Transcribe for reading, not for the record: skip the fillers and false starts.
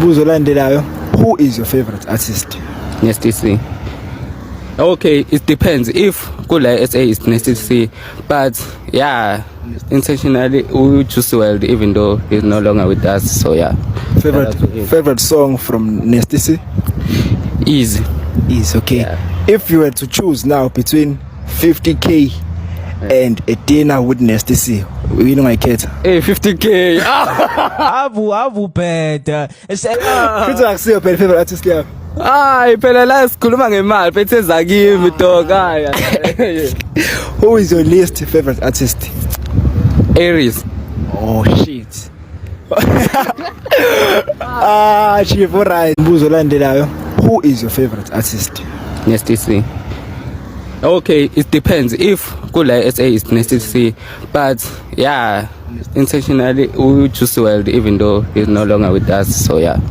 Mbuzo landelayo. Who is your favorite artist? Nasty C. Okay, it depends. If Kula SA is Nasty C, but yeah, intentionally we choose World even though he's no longer with us. So yeah. Favorite song from Nasty C? Easy. Okay. Yeah. If you were to choose now between 50k and a dinner with Nasty C, you know my kid. Hey, 50k. Avu bad. Kuthi akusiyo phela favorite artist yakho. Hayi phela la sikhuluma ngemali phethe zakimi dogaya. Who is your least favorite artist? Aries. Oh shit. Chief, alright. Mbuzo landelayo. Who is your favorite artist? Nasty C. Okay, it depends. If Kula SA is Nasty C, but yeah, intentionally we choose World even though he's no longer with us. So yeah.